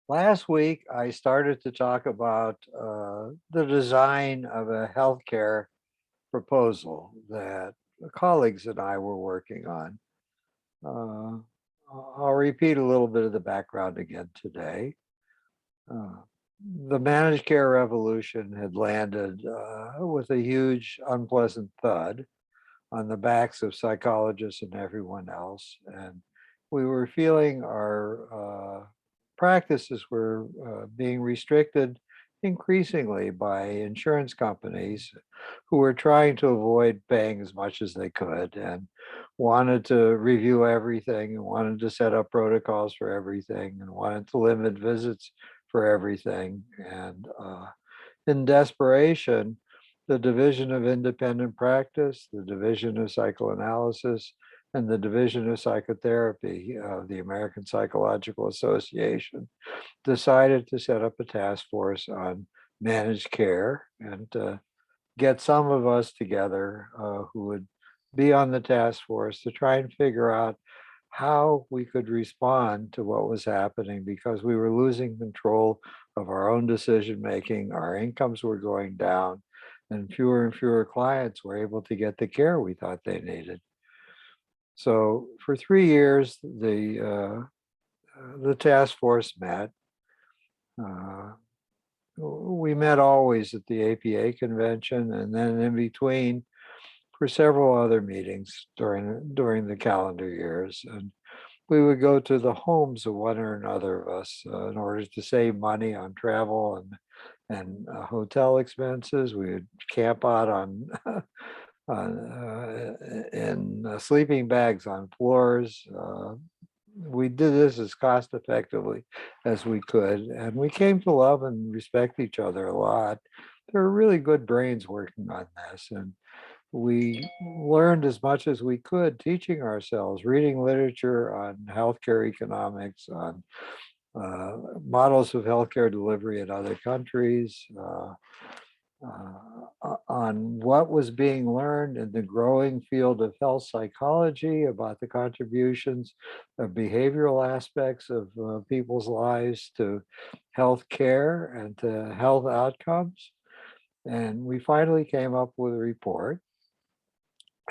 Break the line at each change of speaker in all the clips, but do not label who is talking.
Last week, I started to talk about the design of a healthcare proposal that colleagues and I were working on. Uh, I'll repeat a little bit of the background again today. Uh, the managed care revolution had landed with a huge, unpleasant thud on the backs of psychologists and everyone else. And we were feeling our practices were being restricted increasingly by insurance companies who were trying to avoid paying as much as they could and wanted to review everything and wanted to set up protocols for everything and wanted to limit visits for everything. And in desperation, the Division of Independent Practice, the Division of Psychoanalysis, and the Division of Psychotherapy of the American Psychological Association decided to set up a task force on managed care and to get some of us together who would be on the task force to try and figure out how we could respond to what was happening because we were losing control of our own decision making. Our incomes were going down, and fewer clients were able to get the care we thought they needed. So for 3 years, the task force met. Uh, we met always at the APA convention, and then in between for several other meetings during the calendar years. And we would go to the homes of one or another of us in order to save money on travel and hotel expenses. We would camp out in sleeping bags on floors. We did this as cost effectively as we could, and we came to love and respect each other a lot. There were really good brains working on this, and we learned as much as we could teaching ourselves, reading literature on healthcare economics, on models of healthcare delivery in other countries, on what was being learned in the growing field of health psychology about the contributions of behavioral aspects of people's lives to health care and to health outcomes. And we finally came up with a report.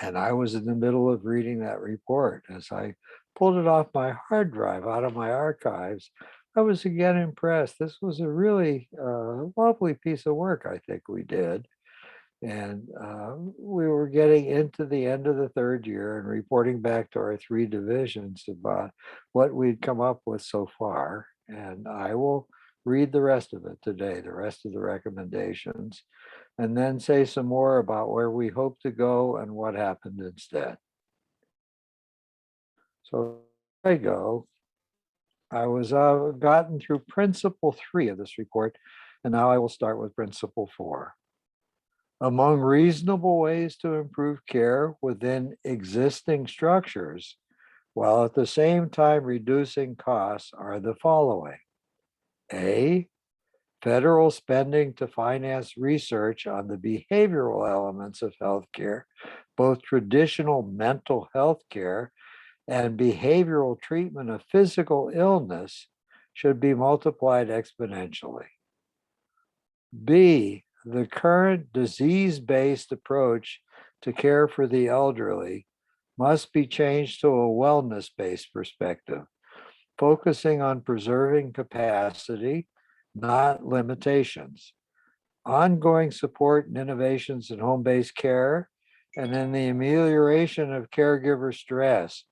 And I was in the middle of reading that report. As I pulled it off my hard drive out of my archives, I was again impressed. This was a really lovely piece of work, I think we did. And we were getting into the end of the third year and reporting back to our three divisions about what we'd come up with so far. And I will read the rest of it today, the rest of the recommendations, and then say some more about where we hope to go and what happened instead. So I go. I was gotten through principle 3 of this report, and now I will start with principle 4. Among reasonable ways to improve care within existing structures, while at the same time reducing costs, are the following. A, federal spending to finance research on the behavioral elements of healthcare, both traditional mental health care and behavioral treatment of physical illness, should be multiplied exponentially. B, the current disease-based approach to care for the elderly must be changed to a wellness-based perspective, focusing on preserving capacity, not limitations. Ongoing support and innovations in home-based care and in the amelioration of caregiver stress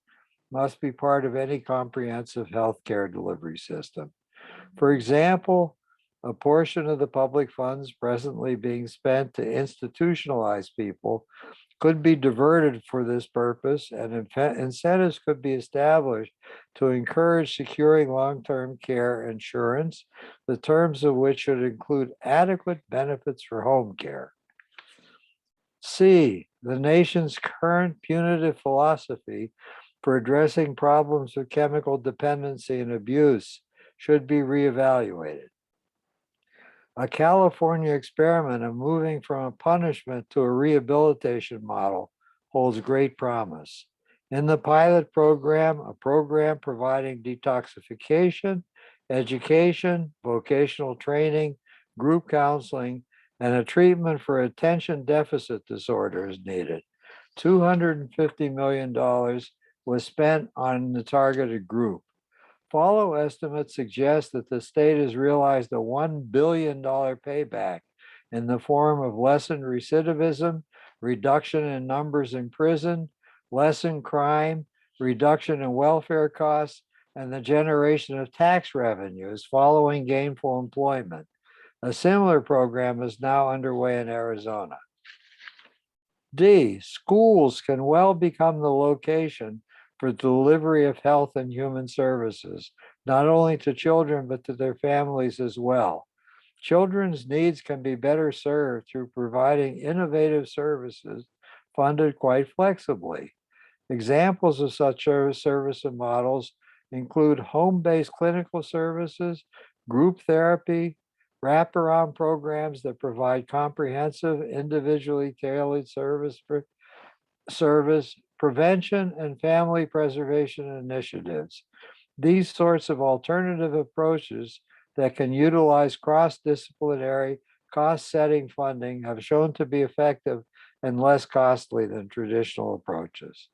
must be part of any comprehensive healthcare delivery system. For example, a portion of the public funds presently being spent to institutionalize people could be diverted for this purpose, and incentives could be established to encourage securing long-term care insurance, the terms of which should include adequate benefits for home care. C, the nation's current punitive philosophy for addressing problems of chemical dependency and abuse should be reevaluated. A California experiment of moving from a punishment to a rehabilitation model holds great promise. In the pilot program, a program providing detoxification education, vocational training, group counseling, and a treatment for attention deficit disorder is needed. $250 million was spent on the targeted group. Follow estimates suggest that the state has realized a $1 billion payback in the form of lessened recidivism, reduction in numbers in prison, lessened crime, reduction in welfare costs, and the generation of tax revenues following gainful employment. A similar program is now underway in Arizona. D, schools can well become the location for delivery of health and human services, not only to children, but to their families as well. Children's needs can be better served through providing innovative services funded quite flexibly. Examples of such service and models include home-based clinical services, group therapy, wraparound programs that provide comprehensive, individually tailored service, prevention, and family preservation initiatives. These sorts of alternative approaches that can utilize cross-disciplinary cost-setting funding have shown to be effective and less costly than traditional approaches.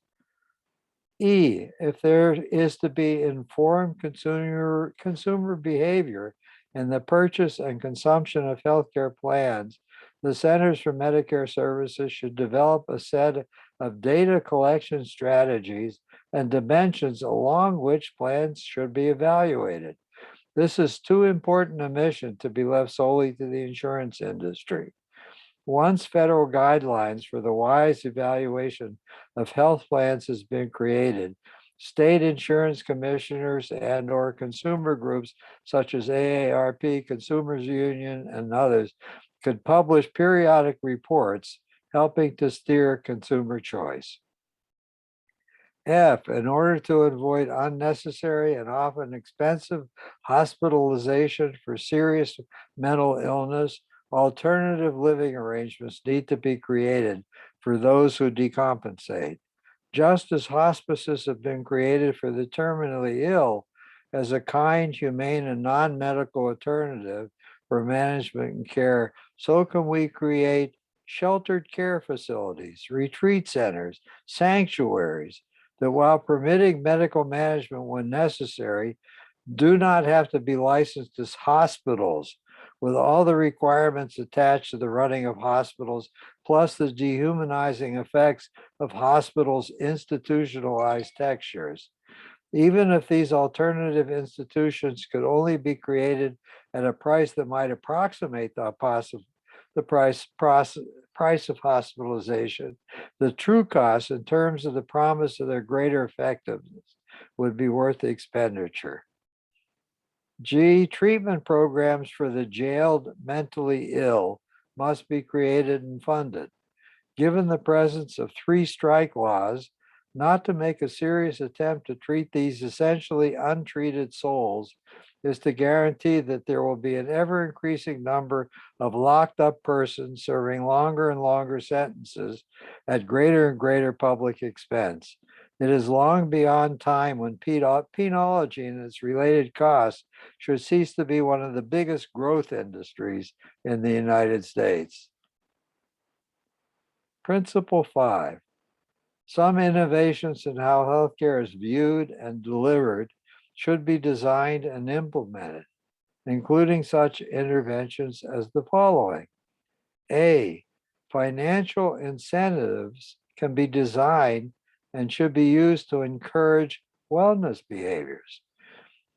E, if there is to be informed consumer behavior in the purchase and consumption of healthcare plans, the Centers for Medicare Services should develop a set of data collection strategies and dimensions along which plans should be evaluated. This is too important a mission to be left solely to the insurance industry. Once federal guidelines for the wise evaluation of health plans has been created, state insurance commissioners and or consumer groups such as AARP, Consumers Union, and others could publish periodic reports helping to steer consumer choice. F, in order to avoid unnecessary and often expensive hospitalization for serious mental illness, alternative living arrangements need to be created for those who decompensate. Just as hospices have been created for the terminally ill as a kind, humane, and non-medical alternative for management and care, so can we create sheltered care facilities, retreat centers, sanctuaries that, while permitting medical management when necessary, do not have to be licensed as hospitals with all the requirements attached to the running of hospitals, plus the dehumanizing effects of hospitals' institutionalized textures. Even if these alternative institutions could only be created at a price that might approximate the price of hospitalization, the true cost in terms of the promise of their greater effectiveness would be worth the expenditure. G, treatment programs for the jailed mentally ill must be created and funded. Given the presence of 3 strike laws, not to make a serious attempt to treat these essentially untreated souls is to guarantee that there will be an ever-increasing number of locked up persons serving longer and longer sentences at greater and greater public expense. It is long beyond time when penology and its related costs should cease to be one of the biggest growth industries in the United States. Principle 5. Some innovations in how healthcare is viewed and delivered should be designed and implemented, including such interventions as the following. A, financial incentives can be designed and should be used to encourage wellness behaviors.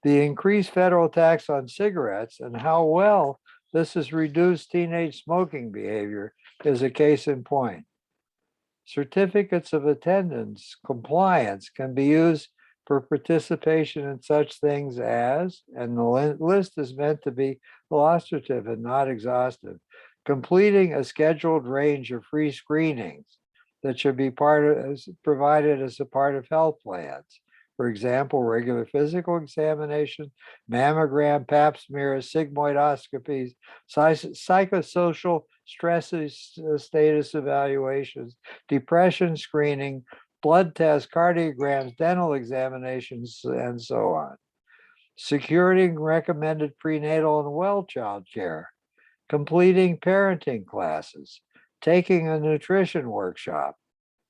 The increased federal tax on cigarettes and how well this has reduced teenage smoking behavior is a case in point. Certificates of attendance compliance can be used for participation in such things as, and the list is meant to be illustrative and not exhaustive, completing a scheduled range of free screenings that should be provided as a part of health plans. For example, regular physical examination, mammogram, pap smears, sigmoidoscopies, psychosocial stress status evaluations, depression screening, blood tests, cardiograms, dental examinations, and so on. securing recommended prenatal and well child care, completing parenting classes, taking a nutrition workshop,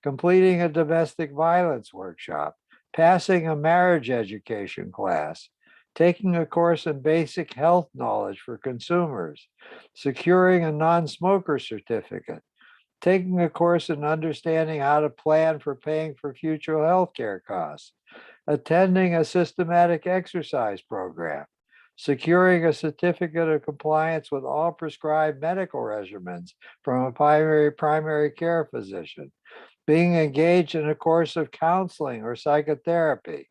completing a domestic violence workshop, passing a marriage education class, taking a course in basic health knowledge for consumers, securing a non-smoker certificate, taking a course in understanding how to plan for paying for future health care costs, attending a systematic exercise program, securing a certificate of compliance with all prescribed medical regimens from a primary care physician, being engaged in a course of counseling or psychotherapy.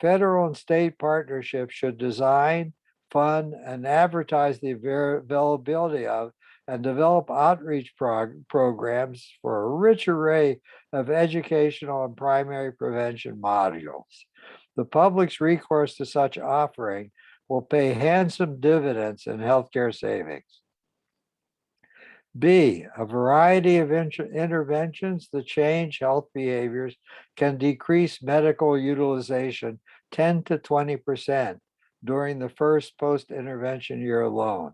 Federal and state partnerships should design, fund, and advertise the availability of and develop outreach programs for a rich array of educational and primary prevention modules. The public's recourse to such offering will pay handsome dividends in healthcare savings. B, a variety of interventions that change health behaviors can decrease medical utilization 10 to 20% during the first post-intervention year alone.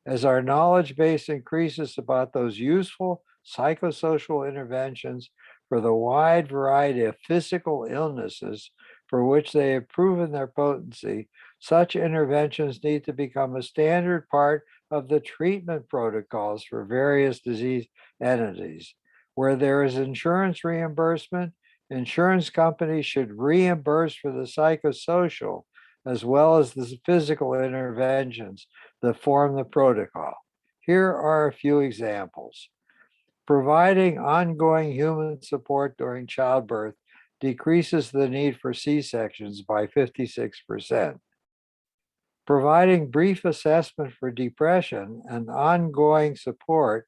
As our knowledge base increases about those useful psychosocial interventions for the wide variety of physical illnesses for which they have proven their potency, such interventions need to become a standard part of the treatment protocols for various disease entities. Where there is insurance reimbursement, insurance companies should reimburse for the psychosocial as well as the physical interventions that form the protocol. Here are a few examples. Providing ongoing human support during childbirth decreases the need for C-sections by 56%. Providing brief assessment for depression and ongoing support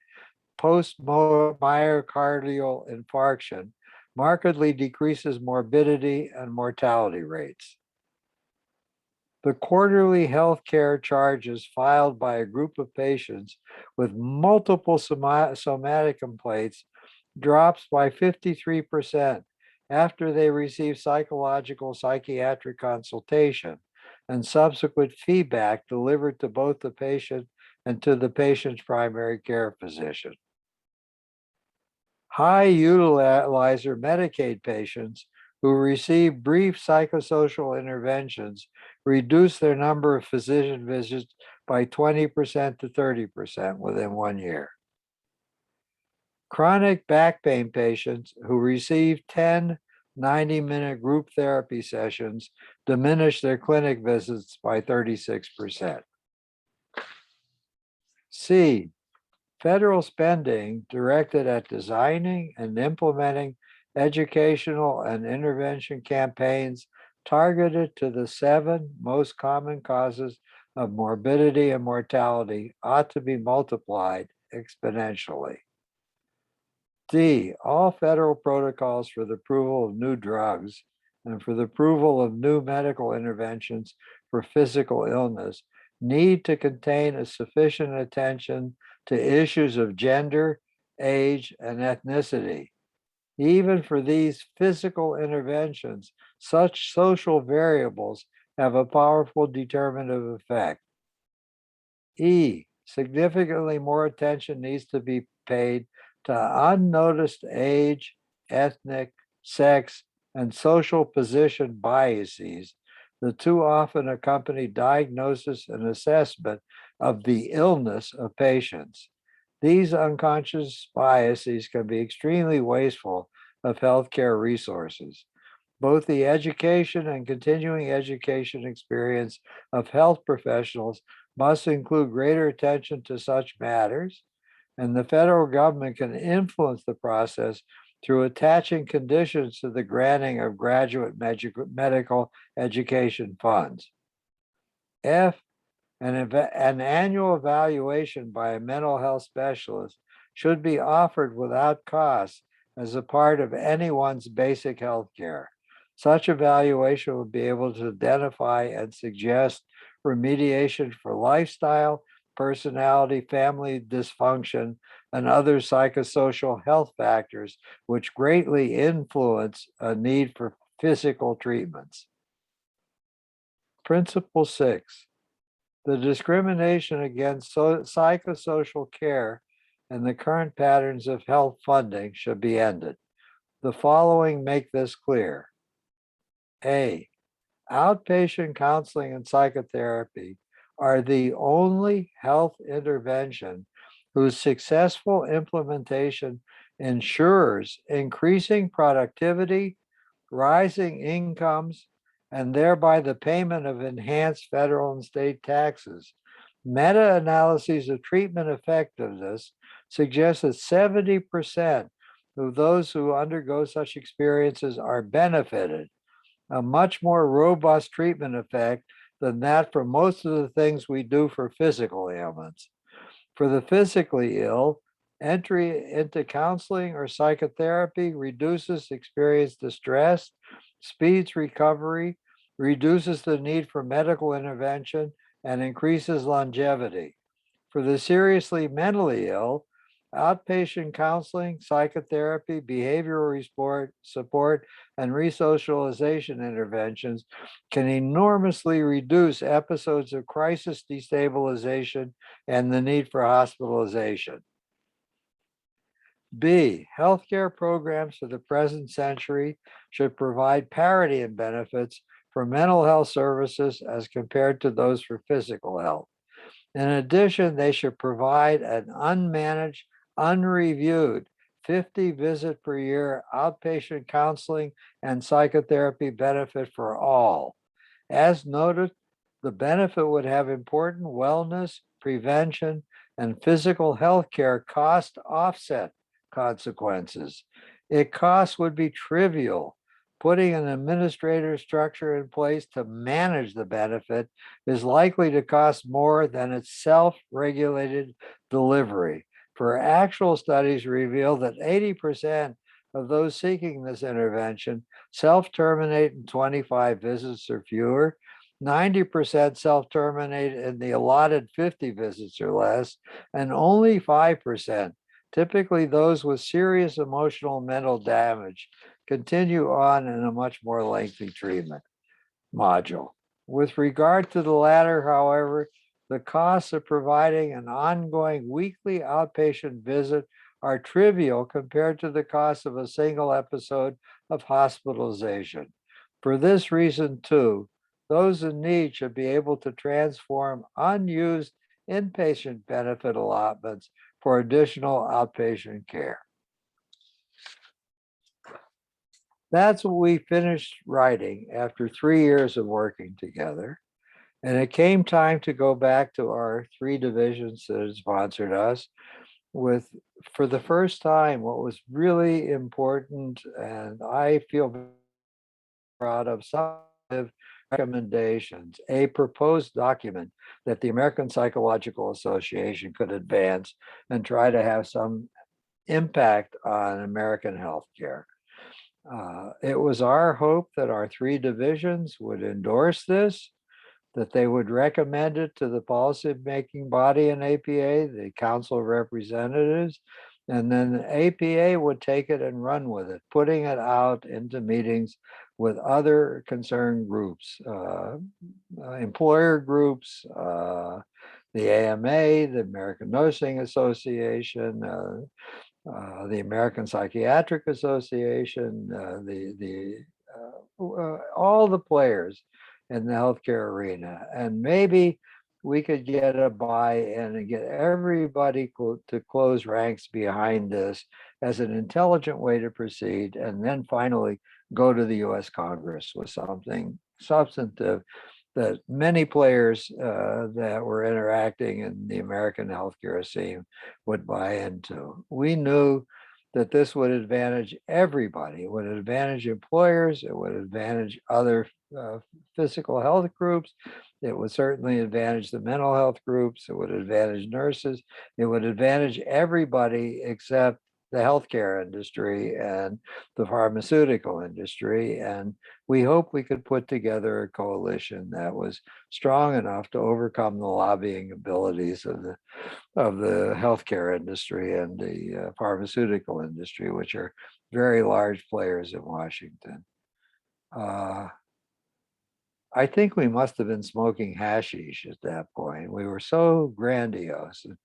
post-myocardial infarction markedly decreases morbidity and mortality rates. The quarterly health care charges filed by a group of patients with multiple somatic complaints drops by 53% after they receive psychological psychiatric consultation and subsequent feedback delivered to both the patient and to the patient's primary care physician. High utilizer Medicaid patients who receive brief psychosocial interventions reduce their number of physician visits by 20% to 30% within 1 year. Chronic back pain patients who receive 10 90-minute group therapy sessions diminish their clinic visits by 36%. C, federal spending directed at designing and implementing educational and intervention campaigns targeted to the 7 most common causes of morbidity and mortality ought to be multiplied exponentially. D, all federal protocols for the approval of new drugs and for the approval of new medical interventions for physical illness need to contain a sufficient attention to issues of gender, age, and ethnicity. Even for these physical interventions, such social variables have a powerful determinative effect. E, significantly more attention needs to be paid to unnoticed age, ethnic, sex, and social position biases that too often accompany diagnosis and assessment of the illness of patients. These unconscious biases can be extremely wasteful of healthcare resources. Both the education and continuing education experience of health professionals must include greater attention to such matters, and the federal government can influence the process through attaching conditions to the granting of graduate medical education funds. F, an annual evaluation by a mental health specialist should be offered without cost as a part of anyone's basic health care. Such evaluation will be able to identify and suggest remediation for lifestyle, personality, family dysfunction, and other psychosocial health factors which greatly influence a need for physical treatments. Principle 6, the discrimination against psychosocial care and the current patterns of health funding should be ended. The following make this clear. A, outpatient counseling and psychotherapy are the only health intervention whose successful implementation ensures increasing productivity, rising incomes, and thereby the payment of enhanced federal and state taxes. Meta-analyses of treatment effectiveness suggest that 70% of those who undergo such experiences are benefited, a much more robust treatment effect than that for most of the things we do for physical ailments. For the physically ill, entry into counseling or psychotherapy reduces experienced distress, speeds recovery, reduces the need for medical intervention, and increases longevity. For the seriously mentally ill, outpatient counseling, psychotherapy, behavioral support, and resocialization interventions can enormously reduce episodes of crisis destabilization and the need for hospitalization. B, healthcare programs for the present century should provide parity in benefits for mental health services as compared to those for physical health. In addition, they should provide an unmanaged, unreviewed 50 visit per year outpatient counseling and psychotherapy benefit for all. As noted, the benefit would have important wellness, prevention, and physical health care cost offset consequences. Costs would be trivial. Putting an administrative structure in place to manage the benefit is likely to cost more than its self-regulated delivery. For actual studies reveal that 80% of those seeking this intervention self-terminate in 25 visits or fewer, 90% self-terminate in the allotted 50 visits or less, and only 5%, typically those with serious emotional and mental damage, continue on in a much more lengthy treatment module. With regard to the latter, however, the costs of providing an ongoing weekly outpatient visit are trivial compared to the cost of a single episode of hospitalization. For this reason, too, those in need should be able to transform unused inpatient benefit allotments for additional outpatient care. That's what we finished writing after 3 years of working together. And it came time to go back to our 3 divisions that had sponsored us with, for the first time, what was really important, and I feel proud of, some recommendations, a proposed document that the American Psychological Association could advance and try to have some impact on American healthcare. It was our hope that our 3 divisions would endorse this, that they would recommend it to the policy-making body in APA, the Council of Representatives, and then the APA would take it and run with it, putting it out into meetings with other concerned groups, employer groups, the AMA, the American Nursing Association, the American Psychiatric Association, all the players in the healthcare arena. And maybe we could get a buy-in and get everybody to close ranks behind this as an intelligent way to proceed, and then finally go to the US Congress with something substantive that many players that were interacting in the American healthcare scene would buy into. We knew that this would advantage everybody. It would advantage employers. It would advantage other physical health groups. It would certainly advantage the mental health groups. It would advantage nurses. It would advantage everybody except the healthcare industry and the pharmaceutical industry. And we hope we could put together a coalition that was strong enough to overcome the lobbying abilities of the healthcare industry and the pharmaceutical industry, which are very large players in Washington. I think we must have been smoking hashish at that point. We were so grandiose and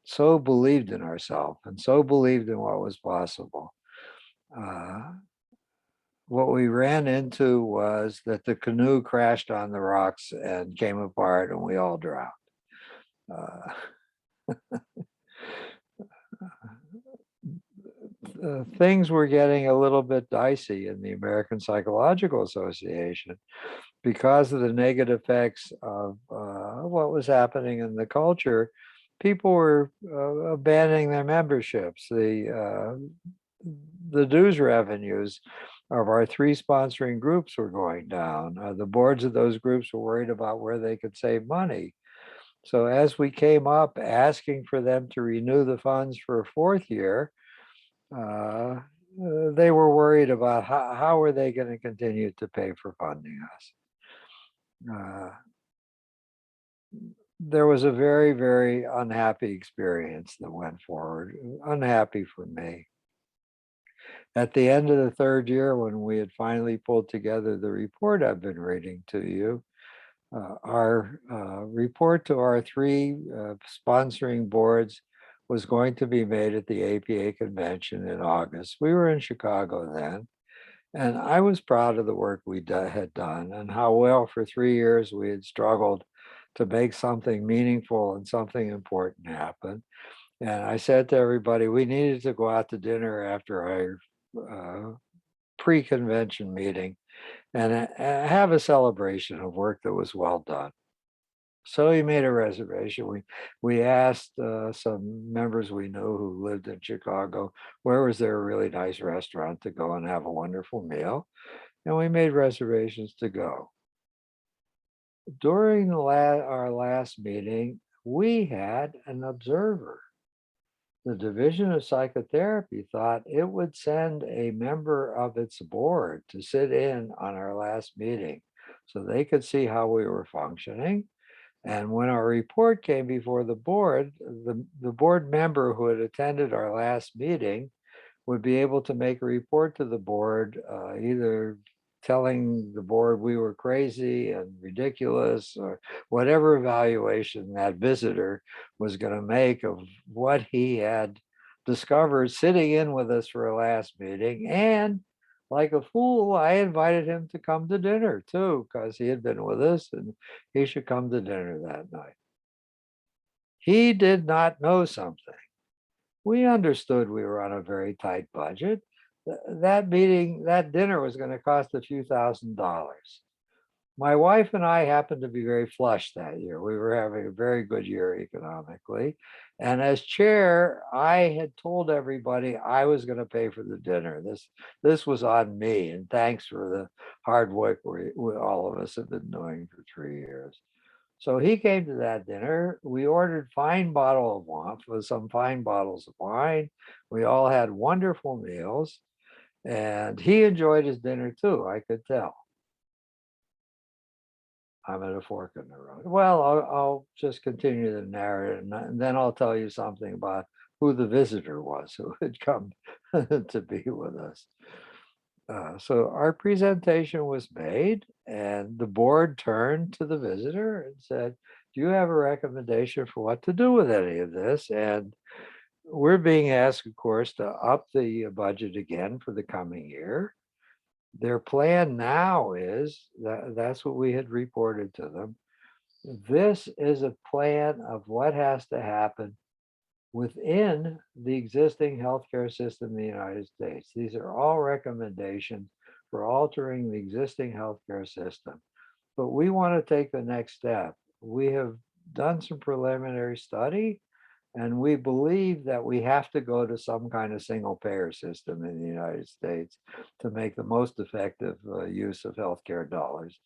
so believed in ourselves and so believed in what was possible. Uh, what we ran into was that the canoe crashed on the rocks and came apart and we all drowned. Uh, Things were getting a little bit dicey in the American Psychological Association because of the negative effects of what was happening in the culture. People were abandoning their memberships. The dues revenues of our three sponsoring groups were going down. The boards of those groups were worried about where they could save money. So as we came up asking for them to renew the funds for a fourth year, uh, they were worried about how are they going to continue to pay for funding us. Uh, there was a very, very unhappy experience that went forward, unhappy for me. At the end of the third year, when we had finally pulled together the report I've been reading to you, our report to our three sponsoring boards was going to be made at the APA convention in August. We were in Chicago then, and I was proud of the work we had done and how well for 3 years we had struggled to make something meaningful and something important happen. And I said to everybody, we needed to go out to dinner after our pre-convention meeting and have a celebration of work that was well done. So we made a reservation. We asked some members we knew who lived in Chicago, where was there a really nice restaurant to go and have a wonderful meal? And we made reservations to go. During our last meeting, we had an observer. The Division of Psychotherapy thought it would send a member of its board to sit in on our last meeting so they could see how we were functioning. And when our report came before the board, the board member who had attended our last meeting would be able to make a report to the board, either telling the board we were crazy and ridiculous or whatever evaluation that visitor was going to make of what he had discovered sitting in with us for a last meeting. And like a fool, I invited him to come to dinner too, because he had been with us and he should come to dinner that night. He did not know something. We understood we were on a very tight budget. That meeting, that dinner was going to cost a few $1,000s. My wife and I happened to be very flush that year. We were having a very good year economically. And as chair, I had told everybody I was going to pay for the dinner. This was on me. And thanks for the hard work we all of us have been doing for 3 years. So he came to that dinner. We ordered fine bottle of wine with some fine bottles of wine. We all had wonderful meals, and he enjoyed his dinner too. I could tell. I'm at a fork in the road. Well, I'll just continue the narrative, and then I'll tell you something about who the visitor was who had come to be with us. So our presentation was made, and the board turned to the visitor and said, do you have a recommendation for what to do with any of this? And we're being asked, of course, to up the budget again for the coming year. Their plan now is that's what we had reported to them. This is a plan of what has to happen within the existing healthcare system in the United States. These are all recommendations for altering the existing healthcare system. But we want to take the next step. We have done some preliminary study, and we believe that we have to go to some kind of single payer system in the United States to make the most effective use of healthcare dollars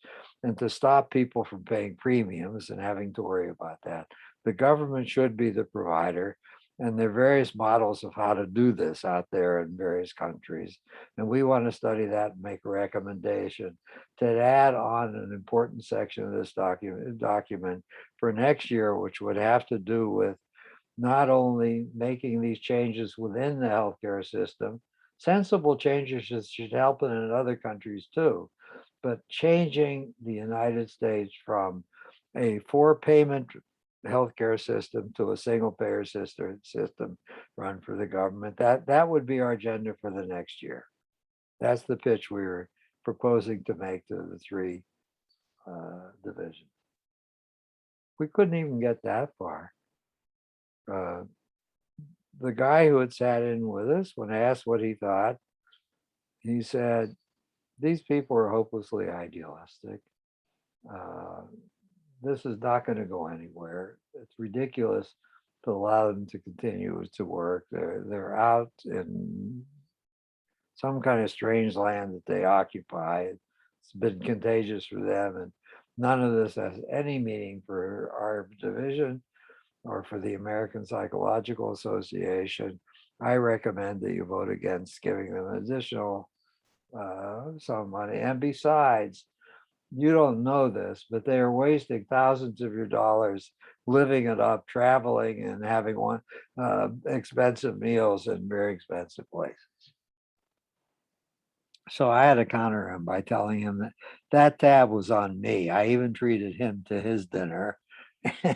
and to stop people from paying premiums and having to worry about that. The government should be the provider, and there are various models of how to do this out there in various countries. And we want to study that and make a recommendation to add on an important section of this document for next year, which would have to do with not only making these changes within the healthcare system, sensible changes should happen in other countries too. but changing the United States from a four-payment healthcare system to a single-payer system run for the government. That would be our agenda for the next year. That's the pitch we were proposing to make to the three divisions. We couldn't even get that far. The guy who had sat in with us, when asked what he thought, he said, these people are hopelessly idealistic. This is not going to go anywhere. It's ridiculous to allow them to continue to work. They're out in some kind of strange land that they occupy. It's been contagious for them, and none of this has any meaning for our division or for the American Psychological Association. I recommend that you vote against giving them additional some money. And besides, you don't know this, but they are wasting thousands of your dollars living it up, traveling and having expensive meals in very expensive places. So I had to counter him by telling him that that tab was on me. I even treated him to his dinner.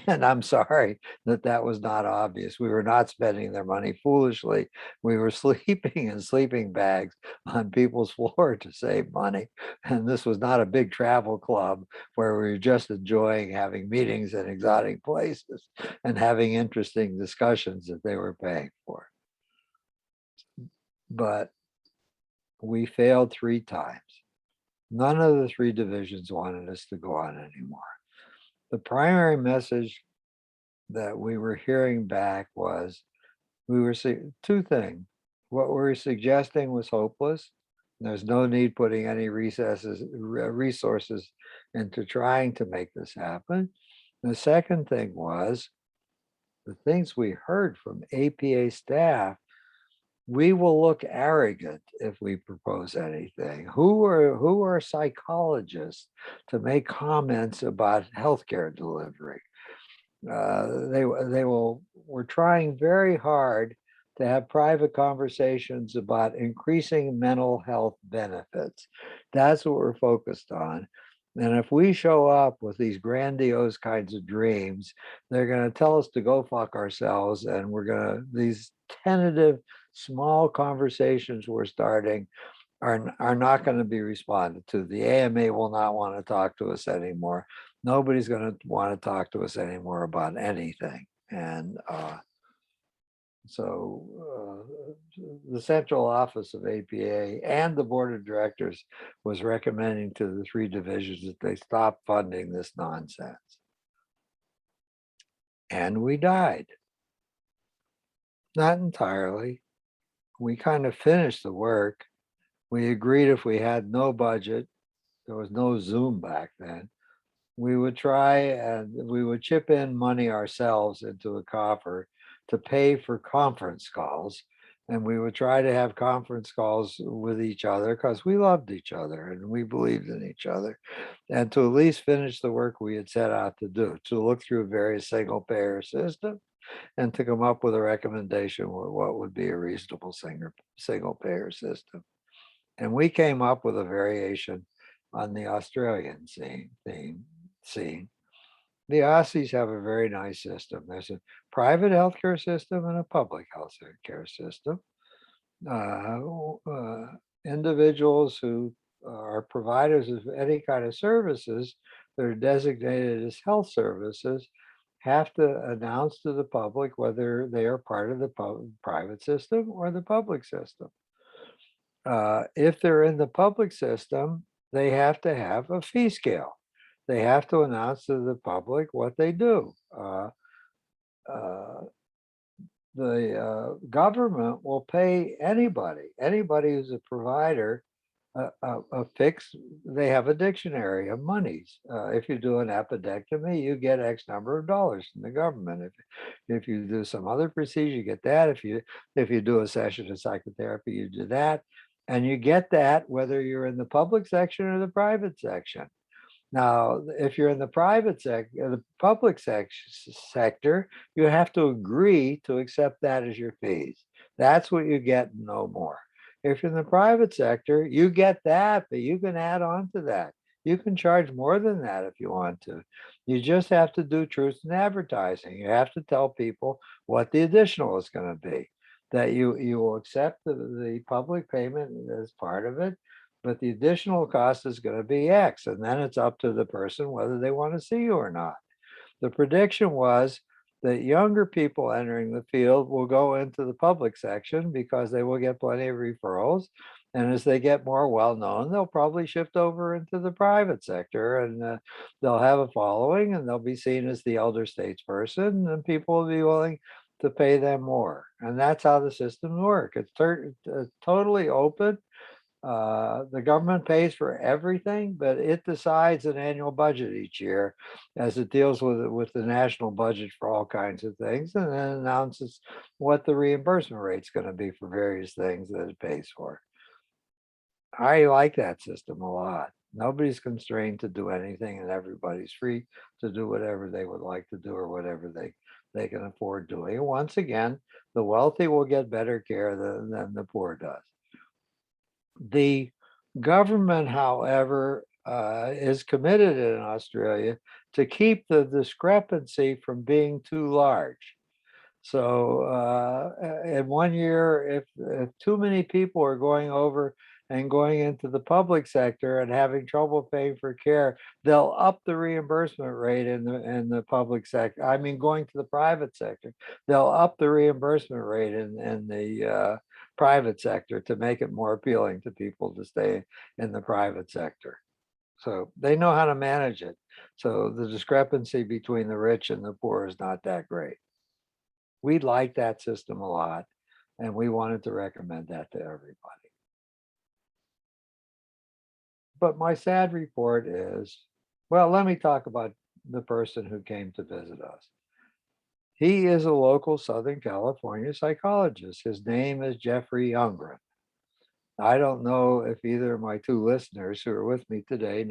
And I'm sorry that that was not obvious. We were not spending their money foolishly. We were sleeping in sleeping bags on people's floor to save money. And this was not a big travel club where we were just enjoying having meetings in exotic places and having interesting discussions that they were paying for. But we failed 3 times. None of the 3 divisions wanted us to go on anymore. The primary message that we were hearing back was we were seeing 2 things. What we were suggesting was hopeless. There's no need putting any resources into trying to make this happen. The second thing was the things we heard from APA staff. We will look arrogant if we propose anything. Who are psychologists to make comments about healthcare delivery? We're trying very hard to have private conversations about increasing mental health benefits. That's what we're focused on. And if we show up with these grandiose kinds of dreams, they're going to tell us to go fuck ourselves. And these tentative, small conversations we're starting are not going to be responded to. The AMA will not want to talk to us anymore. Nobody's going to want to talk to us anymore about anything. And so the central office of APA and the board of directors was recommending to the 3 divisions that they stop funding this nonsense. And we died. Not entirely. We kind of finished the work. We agreed if we had no budget, there was no Zoom back then, we would try and we would chip in money ourselves into a coffer to pay for conference calls. And we would try to have conference calls with each other because we loved each other and we believed in each other. And to at least finish the work we had set out to do, to look through various single payer systems and to come up with a recommendation with what would be a reasonable single payer system. And we came up with a variation on the Australian scene. The Aussies have a very nice system. There's a private healthcare system and a public healthcare system. Individuals who are providers of any kind of services that are designated as health services have to announce to the public whether they are part of the private system or the public system. If they're in the public system, they have to have a fee scale. They have to announce to the public what they do. The government will pay anybody who's a provider a fix. They have a dictionary of monies. If you do an appendectomy, you get X number of dollars from the government. If you do some other procedure, you get that. If you do a session of psychotherapy, you do that. And you get that whether you're in the public section or the private section. Now, if you're in the private sector, the public sector, you have to agree to accept that as your fees. That's what you get, no more. If you're in the private sector, you get that, but you can add on to that. You can charge more than that if you want to. You just have to do truth in advertising. You have to tell people what the additional is going to be, that you will accept the public payment as part of it, but the additional cost is going to be X. And then it's up to the person whether they want to see you or not. The prediction was that younger people entering the field will go into the public section because they will get plenty of referrals. And as they get more well known, they'll probably shift over into the private sector, and they'll have a following, and they'll be seen as the elder statesperson, and people will be willing to pay them more. And that's how the systems work. It's totally open. The government pays for everything, but it decides an annual budget each year as it deals with the national budget for all kinds of things, and then announces what the reimbursement rate's going to be for various things that it pays for. I like that system a lot. Nobody's constrained to do anything, and everybody's free to do whatever they would like to do or whatever they can afford doing. Once again, the wealthy will get better care than the poor does. The government, however, is committed in Australia to keep the discrepancy from being too large. So in 1 year, if too many people are going over and going into the public sector and having trouble paying for care, they'll up the reimbursement rate in the public sector. I mean, going to the private sector, they'll up the reimbursement rate in the private sector to make it more appealing to people to stay in the private sector. So they know how to manage it. So the discrepancy between the rich and the poor is not that great. We like that system a lot, and we wanted to recommend that to everybody. But my sad report is, well, let me talk about the person who came to visit us. He is a local Southern California psychologist. His name is Jeffrey Youngren. I don't know if either of my two listeners who are with me today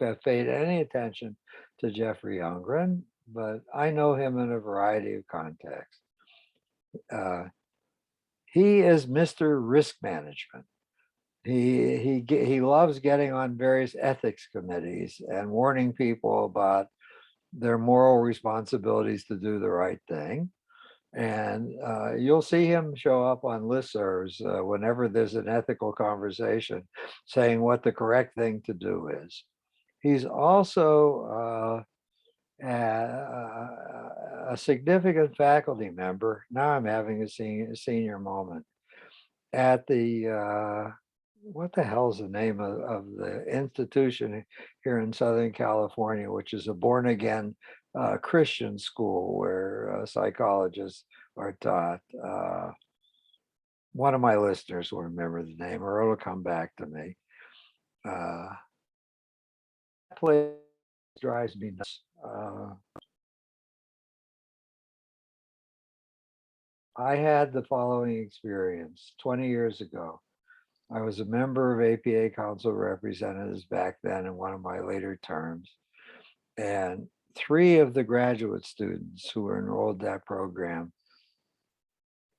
have paid any attention to Jeffrey Youngren, but I know him in a variety of contexts. He is Mr. Risk Management. He loves getting on various ethics committees and warning people about their moral responsibilities to do the right thing. And you'll see him show up on listservs whenever there's an ethical conversation, saying what the correct thing to do is. He's also a significant faculty member. Now I'm having a senior moment at the what the hell's the name of the institution here in Southern California, which is a born again Christian school where psychologists are taught. One of my listeners will remember the name, or it'll come back to me. That place drives me nuts. I had the following experience 20 years ago. I was a member of APA Council of Representatives back then in one of my later terms. And 3 of the graduate students who were enrolled in that program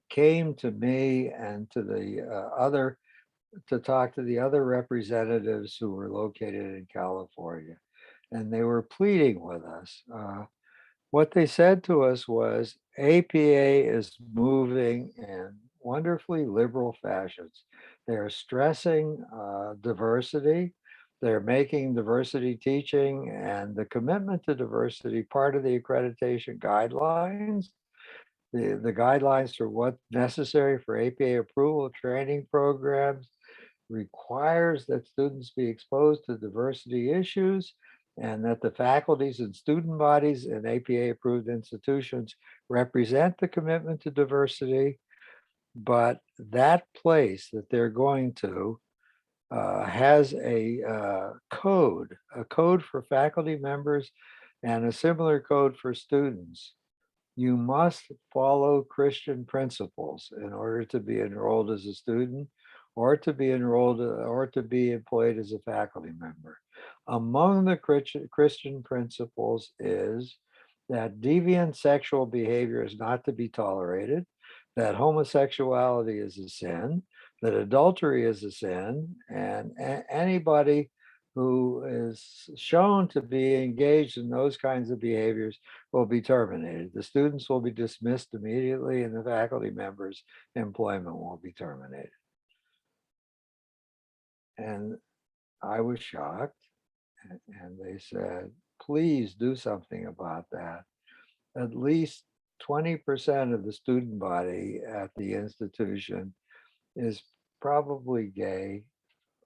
came to me and to the to talk to the other representatives who were located in California. And they were pleading with us. What they said to us was APA is moving in wonderfully liberal fashions. They're stressing diversity. They're making diversity teaching and the commitment to diversity part of the accreditation guidelines. The guidelines for what's necessary for APA approval of training programs requires that students be exposed to diversity issues and that the faculties and student bodies in APA approved institutions represent the commitment to diversity. But that place that they're going to has a code for faculty members and a similar code for students. You must follow Christian principles in order to be enrolled as a student or to be enrolled or to be employed as a faculty member. Among the Christian principles is that deviant sexual behavior is not to be tolerated, that homosexuality is a sin, that adultery is a sin, and anybody who is shown to be engaged in those kinds of behaviors will be terminated. The students will be dismissed immediately, and the faculty members' employment will be terminated. And I was shocked, and they said, please do something about that. At least 20% of the student body at the institution is probably gay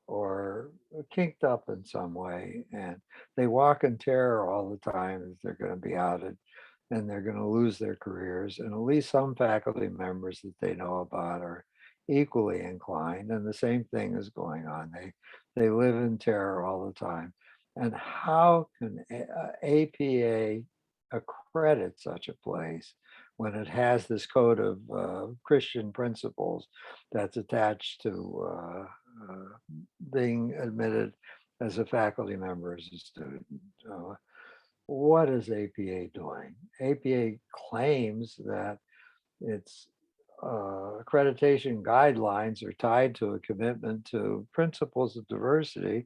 or kinked up in some way, and they walk in terror all the time that they're going to be outed and they're going to lose their careers. And at least some faculty members that they know about are equally inclined, and the same thing is going on. They live in terror all the time. And how can APA accredit such a place when it has this code of Christian principles that's attached to being admitted as a faculty member, as a student? What is APA doing? APA claims that its accreditation guidelines are tied to a commitment to principles of diversity,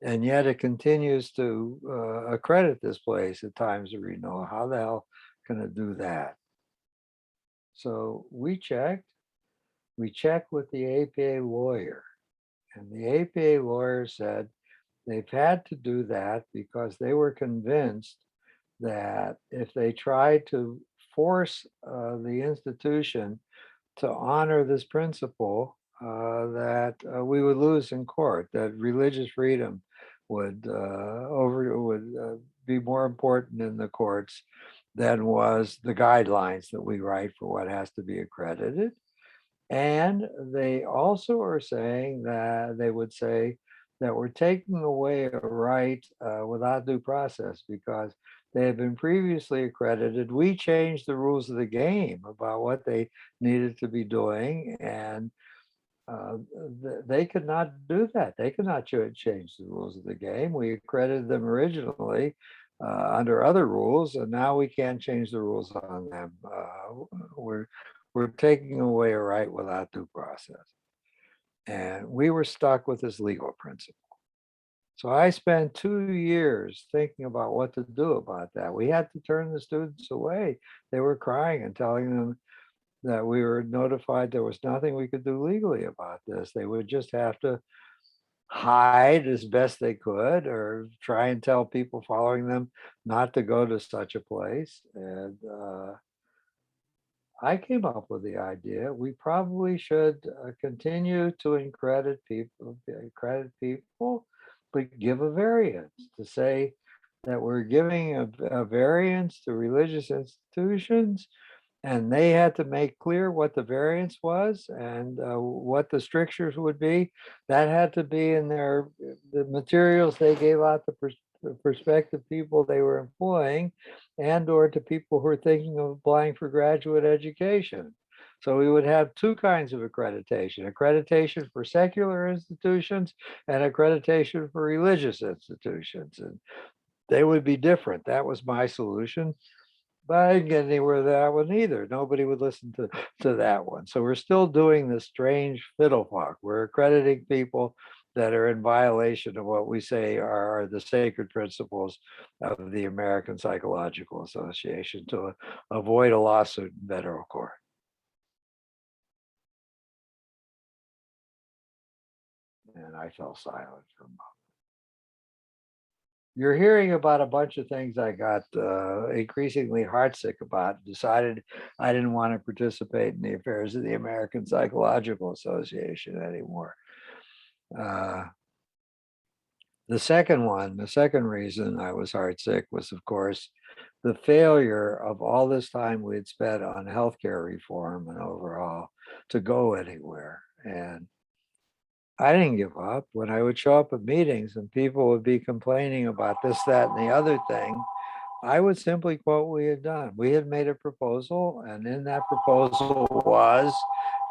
and yet it continues to accredit this place at times of renewal. How the hell can it do that? So we checked with the APA lawyer, and the APA lawyer said they've had to do that because they were convinced that if they tried to force the institution to honor this principle, that we would lose in court, that religious freedom would be more important in the courts than was the guidelines that we write for what has to be accredited. And they also are saying that they would say that we're taking away a right without due process because they have been previously accredited. We changed the rules of the game about what they needed to be doing, and they could not do that. They could not change the rules of the game. We accredited them originally under other rules, and now we can't change the rules on them. We're taking away a right without due process. And we were stuck with this legal principle. So I spent 2 years thinking about what to do about that. We had to turn the students away. They were crying and telling them that we were notified there was nothing we could do legally about this. They would just have to hide as best they could or try and tell people following them not to go to such a place. And I came up with the idea we probably should continue to credit people, but give a variance to say that we're giving a variance to religious institutions, and they had to make clear what the variance was and what the strictures would be. That had to be in the materials they gave out the prospective people they were employing, and or to people who are thinking of applying for graduate education. So we would have two kinds of accreditation for secular institutions and accreditation for religious institutions. And they would be different. That was my solution. But I didn't get anywhere with that one either. Nobody would listen to that one. So we're still doing this strange fiddlefuck. We're accrediting people that are in violation of what we say are the sacred principles of the American Psychological Association to avoid a lawsuit in federal court. And I fell silent for a moment. You're hearing about a bunch of things I got increasingly heartsick about, decided I didn't want to participate in the affairs of the American Psychological Association anymore. The second reason I was heartsick was, of course, the failure of all this time we had spent on healthcare reform and overall to go anywhere. And I didn't give up. When I would show up at meetings and people would be complaining about this, that, and the other thing, I would simply quote what we had done. We had made a proposal, and in that proposal was,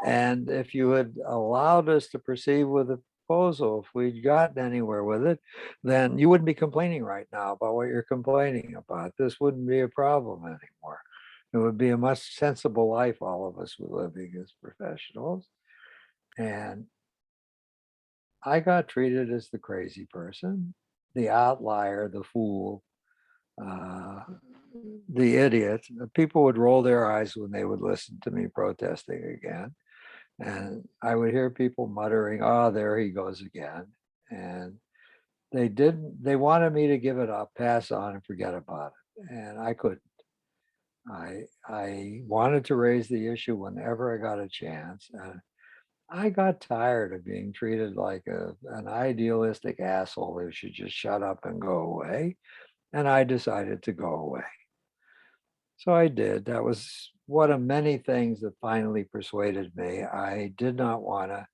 and if you had allowed us to proceed with the proposal, if we'd gotten anywhere with it, then you wouldn't be complaining right now about what you're complaining about. This wouldn't be a problem anymore. It would be a much sensible life all of us were living as professionals. And I got treated as the crazy person, the outlier, the fool, uh, the idiot. People would roll their eyes when they would listen to me protesting again. And I would hear people muttering, oh, there he goes again. And they wanted me to give it up, pass on and forget about it. And I couldn't. I wanted to raise the issue whenever I got a chance. And I got tired of being treated like an idealistic asshole who should just shut up and go away. And I decided to go away. So I did. That was one of many things that finally persuaded me. I did not want to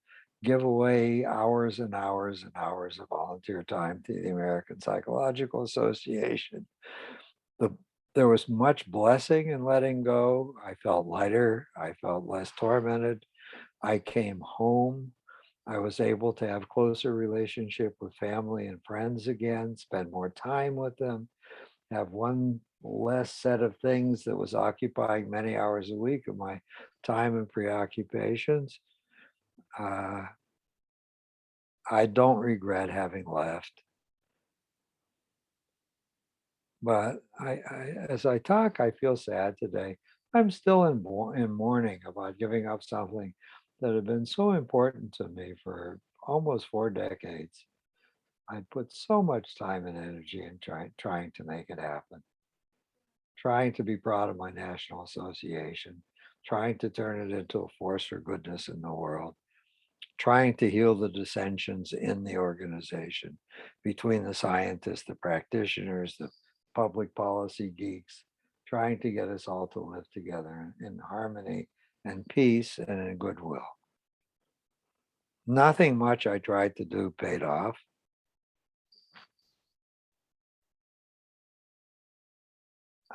give away hours and hours and hours of volunteer time to the American Psychological Association. The, there was much blessing in letting go. I felt lighter. I felt less tormented. I came home. I was able to have closer relationship with family and friends again, spend more time with them, have one less set of things that was occupying many hours a week of my time and preoccupations. Uh, I don't regret having left, but as I talk, I feel sad today. I'm still in mourning about giving up something that had been so important to me for almost 4 decades. I put so much time and energy in trying to make it happen, trying to be proud of my national association, trying to turn it into a force for goodness in the world, trying to heal the dissensions in the organization between the scientists, the practitioners, the public policy geeks, trying to get us all to live together in harmony and peace and in goodwill. Nothing much I tried to do paid off.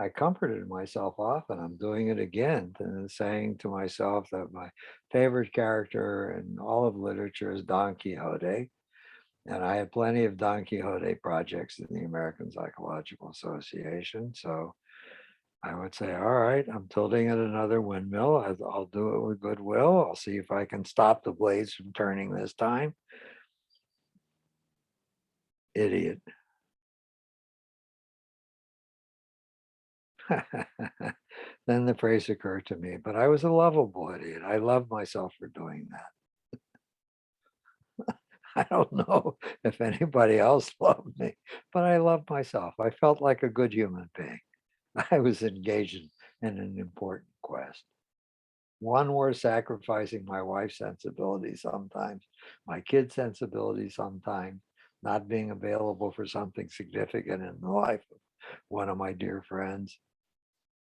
I comforted myself often. I'm doing it again, and saying to myself that my favorite character in all of literature is Don Quixote. And I had plenty of Don Quixote projects in the American Psychological Association. So I would say, all right, I'm tilting at another windmill. I'll do it with goodwill. I'll see if I can stop the blades from turning this time. Idiot. Then the phrase occurred to me, but I was a lovable idiot. I love myself for doing that. I don't know if anybody else loved me, but I loved myself. I felt like a good human being. I was engaged in an important quest. One worth sacrificing my wife's sensibility sometimes, my kid's sensibility sometimes, not being available for something significant in the life of one of my dear friends.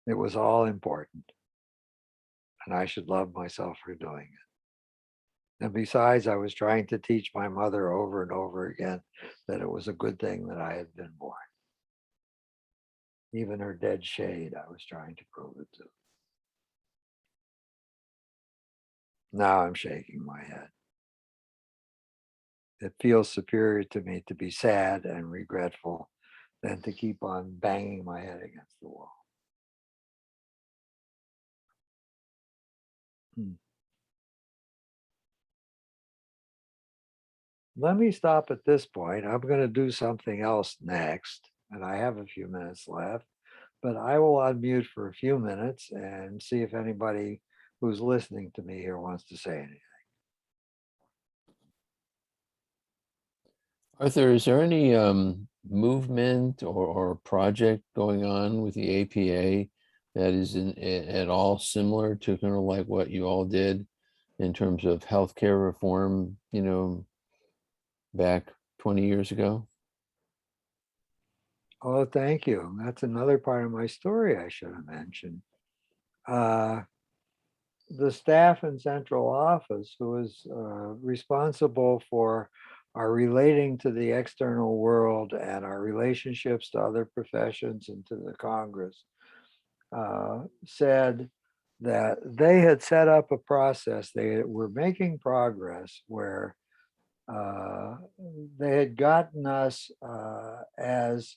It was all important, and I should love myself for doing it. And besides, I was trying to teach my mother over and over again that it was a good thing that I had been born. Even her dead shade, I was trying to prove it to. Now I'm shaking my head. It feels superior to me to be sad and regretful than to keep on banging my head against the wall. Hmm. Let me stop at this point. I'm going to do something else next, and I have a few minutes left, but I will unmute for a few minutes and see if anybody who's listening to me here wants to say anything.
Arthur, is there any movement or project going on with the APA that is at all similar to kind of like what you all did in terms of healthcare reform, back 20 years ago?
Oh, thank you. That's another part of my story I should have mentioned. Uh, the staff in central office who was responsible for our relating to the external world and our relationships to other professions and to the Congress said that they had set up a process. They were making progress where uh, they had gotten us as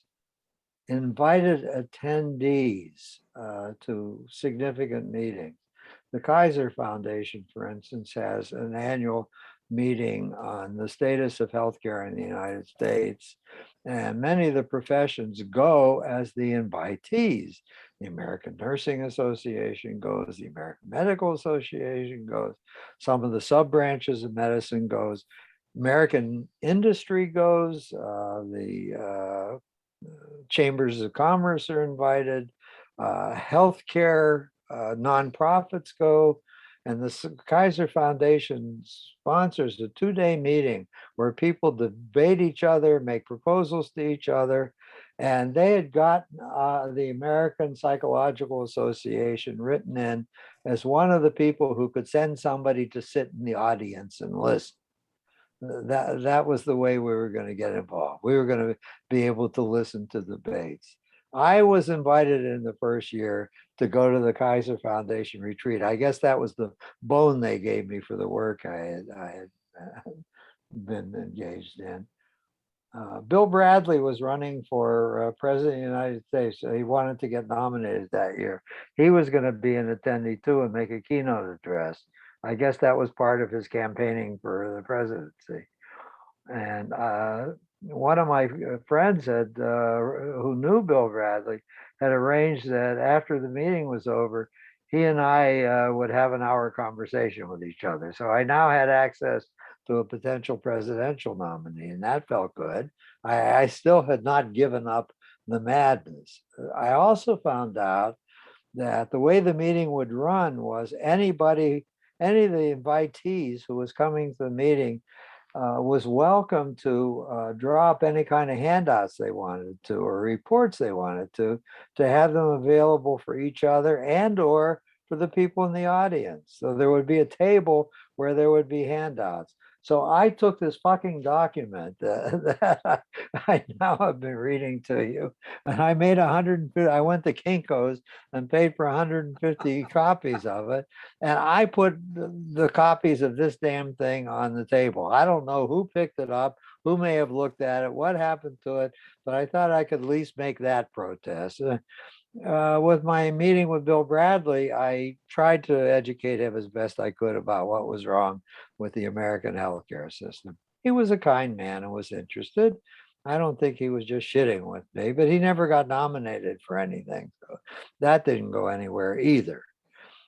invited attendees to significant meetings. The Kaiser Foundation, for instance, has an annual meeting on the status of healthcare in the United States. And many of the professions go as the invitees. The American Nursing Association goes, the American Medical Association goes, some of the sub branches of medicine goes, American industry goes, the chambers of commerce are invited, healthcare nonprofits go, and the Kaiser Foundation sponsors a 2-day meeting where people debate each other, make proposals to each other. And they had gotten the American Psychological Association written in as one of the people who could send somebody to sit in the audience and listen. That was the way we were going to get involved. We were going to be able to listen to debates. I was invited in the first year to go to the Kaiser Foundation retreat. I guess that was the bone they gave me for the work I had been engaged in. Bill Bradley was running for president of the United States. So he wanted to get nominated that year. He was going to be an attendee too and make a keynote address. I guess that was part of his campaigning for the presidency. And one of my friends who knew Bill Bradley had arranged that after the meeting was over, he and I would have an hour conversation with each other. So I now had access to a potential presidential nominee, and that felt good. I still had not given up the madness. I also found out that the way the meeting would run was any of the invitees who was coming to the meeting was welcome to draw up any kind of handouts they wanted to or reports they wanted to have them available for each other and or for the people in the audience. So there would be a table where there would be handouts. So I took this fucking document that I now have been reading to you, and I made 150. I went to Kinko's and paid for 150 copies of it, and I put the copies of this damn thing on the table. I don't know who picked it up, who may have looked at it, what happened to it, but I thought I could at least make that protest. With my meeting with Bill Bradley, I tried to educate him as best I could about what was wrong with the American healthcare system. He was a kind man and was interested. I don't think he was just shitting with me, but he never got nominated for anything. So that didn't go anywhere either.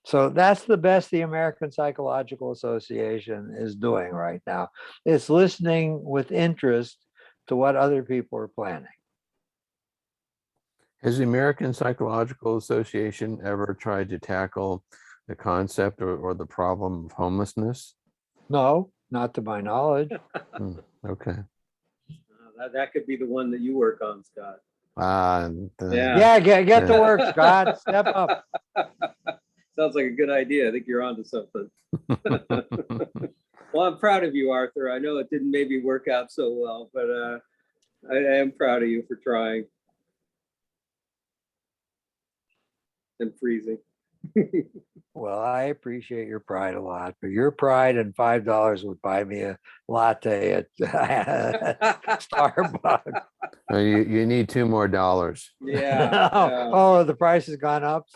So that's the best the American Psychological Association is doing right now. It's listening with interest to what other people are planning.
Has the American Psychological Association ever tried to tackle the concept or the problem of homelessness?
No, not to my knowledge.
Okay.
That could be the one that you work on, Scott.
Yeah, get to work, Scott. Step up.
Sounds like a good idea. I think you're onto something. Well, I'm proud of you, Arthur. I know it didn't maybe work out so well, but I am proud of you for trying. And freezing.
Well, I appreciate your pride a lot, but your pride and $5 would buy me a latte at Starbucks.
You need $2 more.
Yeah.
Oh, the price has gone up.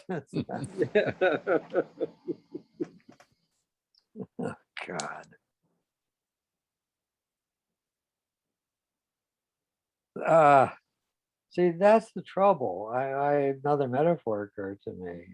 Oh, God. See, that's the trouble. Another metaphor occurred to me.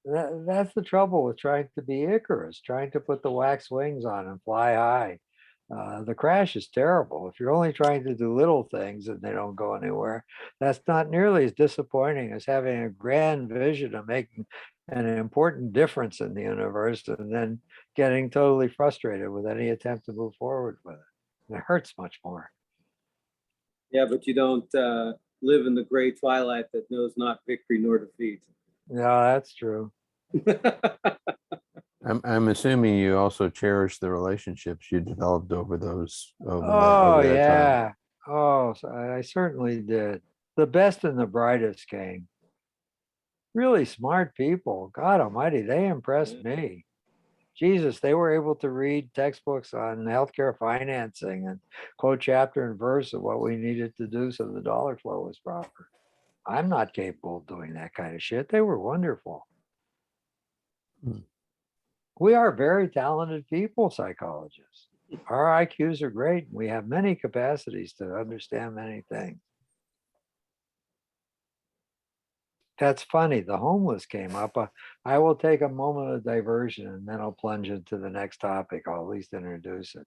That's the trouble with trying to be Icarus, trying to put the wax wings on and fly high. The crash is terrible. If you're only trying to do little things and they don't go anywhere, that's not nearly as disappointing as having a grand vision of making an important difference in the universe and then getting totally frustrated with any attempt to move forward with it. It hurts much more.
Yeah, but you don't live in the gray twilight that knows not victory nor defeat.
No, that's true.
I'm assuming you also cherish the relationships you developed over
Oh,
that
yeah.
time.
Oh, so I certainly did. The best and the brightest came. Really smart people. God almighty, they impressed me. Jesus, they were able to read textbooks on healthcare financing and quote chapter and verse of what we needed to do so the dollar flow was proper. I'm not capable of doing that kind of shit. They were wonderful.
Hmm.
We are very talented people, psychologists. Our IQs are great. We have many capacities to understand many things. That's funny. The homeless came up. I will take a moment of diversion and then I'll plunge into the next topic. I'll at least introduce it.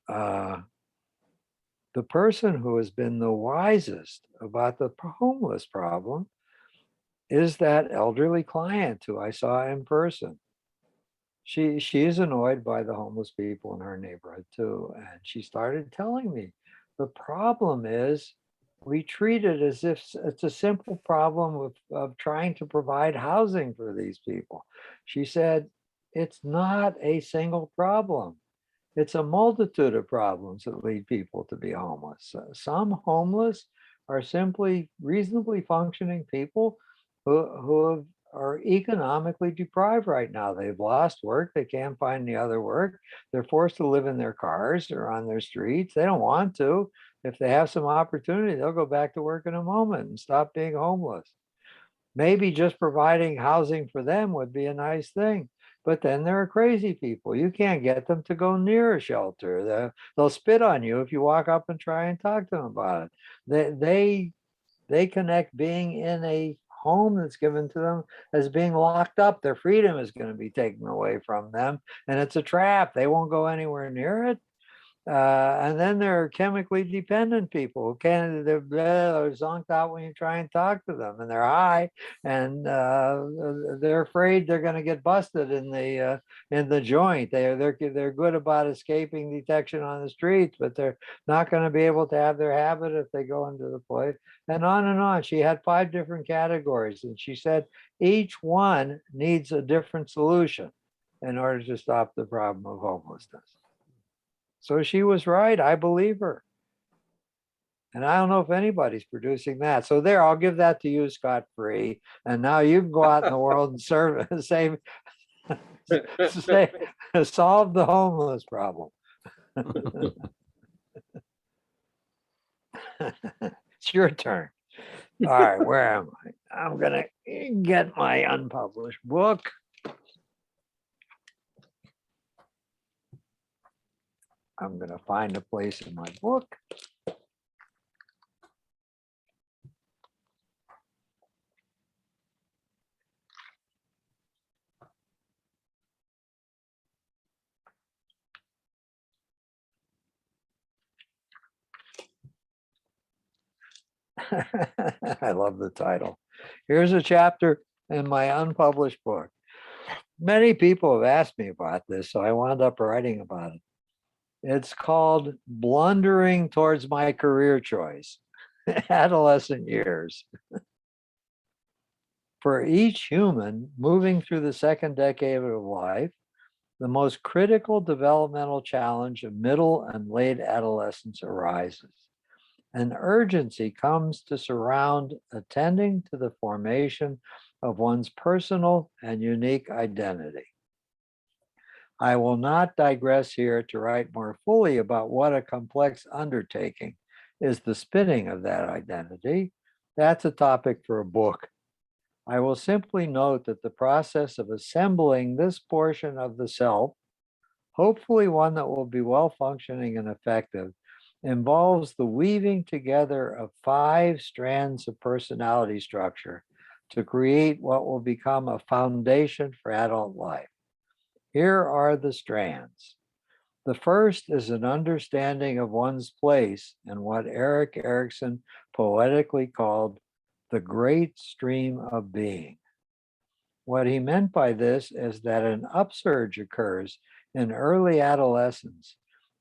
The person who has been the wisest about the homeless problem is that elderly client who I saw in person. She's annoyed by the homeless people in her neighborhood too. And she started telling me the problem is we treat it as if it's a simple problem of trying to provide housing for these people. She said, it's not a single problem. It's a multitude of problems that lead people to be homeless. Some homeless are simply reasonably functioning people are economically deprived right now. They've lost work. They can't find any other work. They're forced to live in their cars or on their streets. They don't want to. If they have some opportunity, they'll go back to work in a moment and stop being homeless. Maybe just providing housing for them would be a nice thing. But then there are crazy people. You can't get them to go near a shelter. They'll spit on you if you walk up and try and talk to them about it. They connect being in a home that's given to them as being locked up. Their freedom is going to be taken away from them, and it's a trap. They won't go anywhere near it. And then there are chemically dependent people who can't, they're zonked out when you try and talk to them, and they're high, and they're afraid they're going to get busted in the joint. They're good about escaping detection on the streets, but they're not going to be able to have their habit if they go into the place. And on and on. She had 5 different categories, and she said each one needs a different solution in order to stop the problem of homelessness. So she was right. I believe her. And I don't know if anybody's producing that. So there, I'll give that to you scot free. And now you can go out in the world and serve, solve the homeless problem. It's your turn. All right, where am I? I'm going to get my unpublished book. I'm going to find a place in my book. I love the title. Here's a chapter in my unpublished book. Many people have asked me about this, so I wound up writing about it. It's called Blundering Towards My Career Choice, Adolescent Years. For each human moving through the second decade of life, the most critical developmental challenge of middle and late adolescence arises. An urgency comes to surround attending to the formation of one's personal and unique identity. I will not digress here to write more fully about what a complex undertaking is the spinning of that identity. That's a topic for a book. I will simply note that the process of assembling this portion of the self, hopefully one that will be well functioning and effective, involves the weaving together of 5 strands of personality structure to create what will become a foundation for adult life. Here are the strands. The first is an understanding of one's place in what Erik Erikson poetically called the great stream of being. What he meant by this is that an upsurge occurs in early adolescence,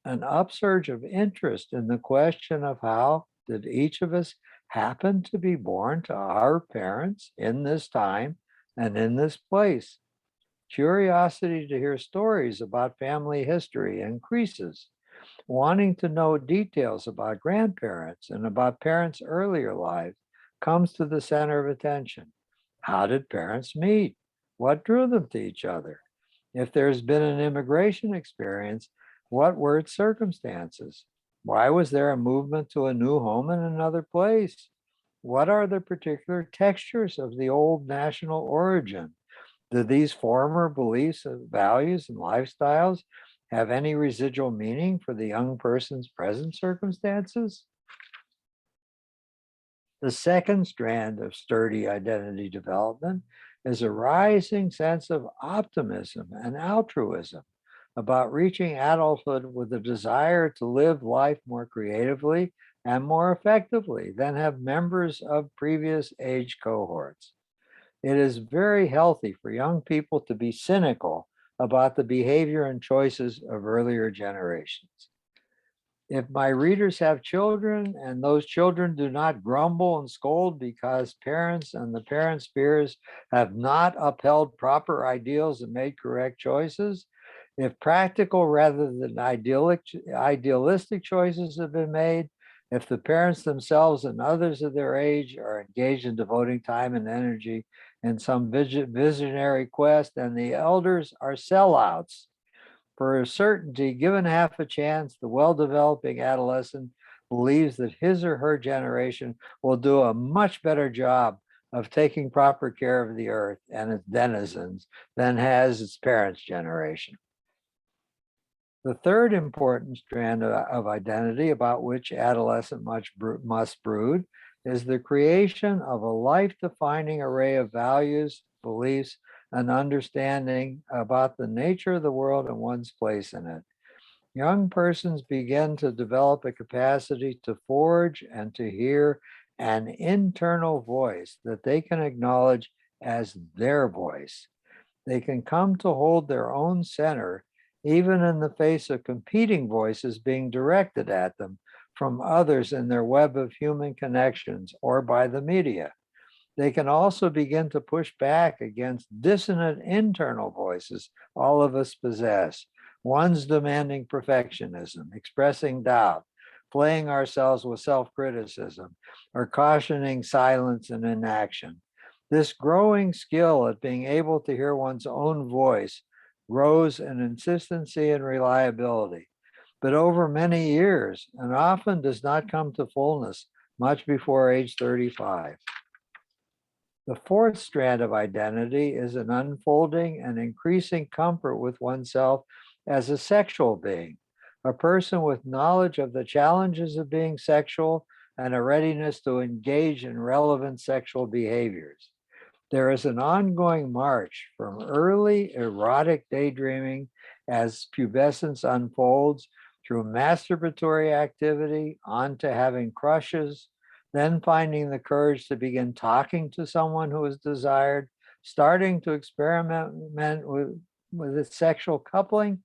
an upsurge of interest in the question of how did each of us happen to be born to our parents in this time and in this place. Curiosity to hear stories about family history increases. Wanting to know details about grandparents and about parents' earlier lives comes to the center of attention. How did parents meet? What drew them to each other? If there's been an immigration experience, what were its circumstances? Why was there a movement to a new home in another place? What are the particular textures of the old national origin? Do these former beliefs and values and lifestyles have any residual meaning for the young person's present circumstances? The second strand of sturdy identity development is a rising sense of optimism and altruism about reaching adulthood with a desire to live life more creatively and more effectively than have members of previous age cohorts. It is very healthy for young people to be cynical about the behavior and choices of earlier generations. If my readers have children and those children do not grumble and scold because parents and the parents' peers have not upheld proper ideals and made correct choices, if practical rather than idealistic choices have been made, if the parents themselves and others of their age are engaged in devoting time and energy in some visionary quest, and the elders are sellouts, for a certainty, given half a chance, the well-developing adolescent believes that his or her generation will do a much better job of taking proper care of the earth and its denizens than has its parents' generation. The third important strand of identity about which adolescent must brood is the creation of a life-defining array of values, beliefs, and understanding about the nature of the world and one's place in it. Young persons begin to develop a capacity to forge and to hear an internal voice that they can acknowledge as their voice. They can come to hold their own center, even in the face of competing voices being directed at them from others in their web of human connections or by the media. They can also begin to push back against dissonant internal voices all of us possess, ones demanding perfectionism, expressing doubt, playing ourselves with self-criticism, or cautioning silence and inaction. This growing skill at being able to hear one's own voice grows in consistency and reliability, but over many years, and often does not come to fullness much before age 35. The fourth strand of identity is an unfolding and increasing comfort with oneself as a sexual being, a person with knowledge of the challenges of being sexual and a readiness to engage in relevant sexual behaviors. There is an ongoing march from early erotic daydreaming as pubescence unfolds through masturbatory activity onto having crushes, then finding the courage to begin talking to someone who is desired, starting to experiment with sexual coupling,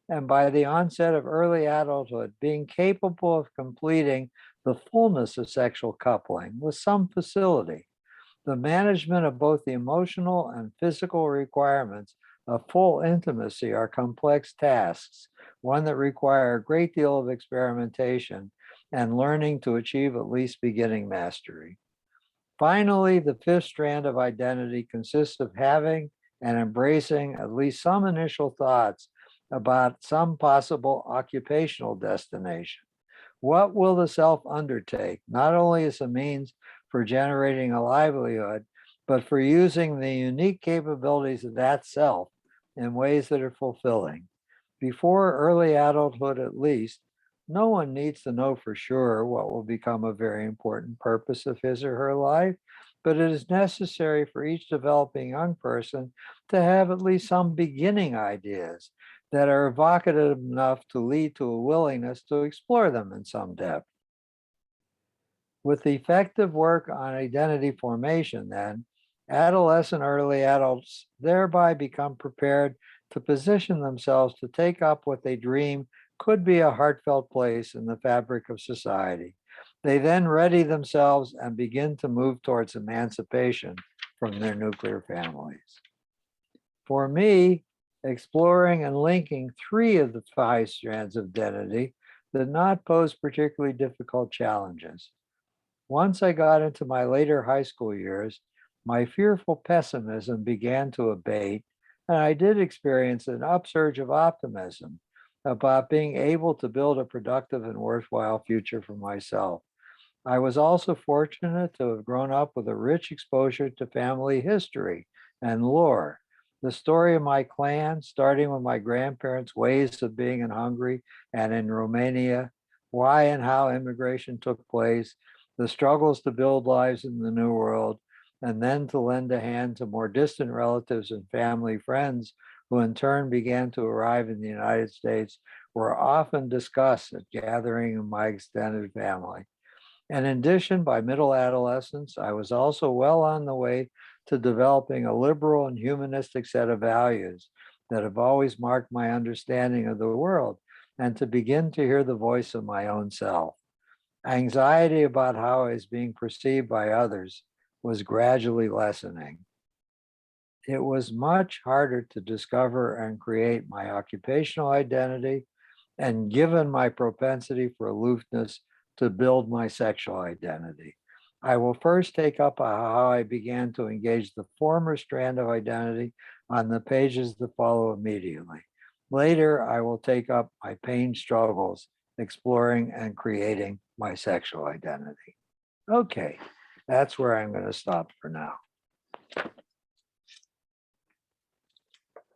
and by the onset of early adulthood, being capable of completing the fullness of sexual coupling with some facility. The management of both the emotional and physical requirements of full intimacy are complex tasks, one that require a great deal of experimentation and learning to achieve at least beginning mastery. Finally, the fifth strand of identity consists of having and embracing at least some initial thoughts about some possible occupational destination. What will the self undertake, not only as a means for generating a livelihood, but for using the unique capabilities of that self in ways that are fulfilling? Before early adulthood, at least, no one needs to know for sure what will become a very important purpose of his or her life, but it is necessary for each developing young person to have at least some beginning ideas that are evocative enough to lead to a willingness to explore them in some depth. With effective work on identity formation, then, adolescent early adults thereby become prepared to position themselves to take up what they dream could be a heartfelt place in the fabric of society. They then ready themselves and begin to move towards emancipation from their nuclear families. For me, exploring and linking three of the five strands of identity did not pose particularly difficult challenges. Once I got into my later high school years, my fearful pessimism began to abate, and I did experience an upsurge of optimism about being able to build a productive and worthwhile future for myself. I was also fortunate to have grown up with a rich exposure to family history and lore. The story of my clan, starting with my grandparents' ways of being in Hungary and in Romania, why and how immigration took place, the struggles to build lives in the New World, and then to lend a hand to more distant relatives and family friends who in turn began to arrive in the United States, were often discussed at gathering of my extended family. And in addition, by middle adolescence, I was also well on the way to developing a liberal and humanistic set of values that have always marked my understanding of the world, and to begin to hear the voice of my own self. Anxiety about how I was being perceived by others was gradually lessening. It was much harder to discover and create my occupational identity, and given my propensity for aloofness, to build my sexual identity. I will first take up how I began to engage the former strand of identity on the pages that follow immediately. Later, I will take up my pain struggles, exploring and creating my sexual identity. Okay, that's where I'm going to stop for now.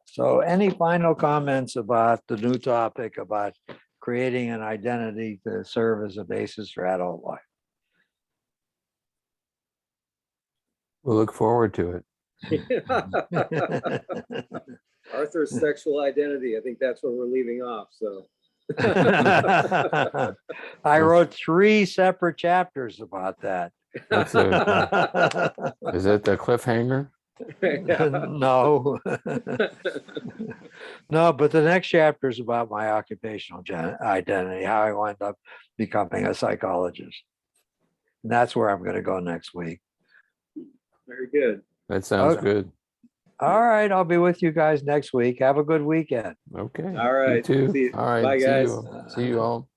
So any final comments about the new topic about creating an identity to serve as a basis for adult life?
We'll look forward to it.
Arthur's sexual identity, I think that's what we're leaving off, so.
I wrote 3 separate chapters about that.
That's Is that the cliffhanger?
No. No, but the next chapter is about my occupational identity, how I wound up becoming a psychologist. And that's where I'm going to go next week.
Very good.
That sounds
Okay.
good.
All right, I'll be with you guys next week. Have a good weekend.
Okay.
All right.
You too.
See you.
All right.
Bye,
see
guys.
you. See you all.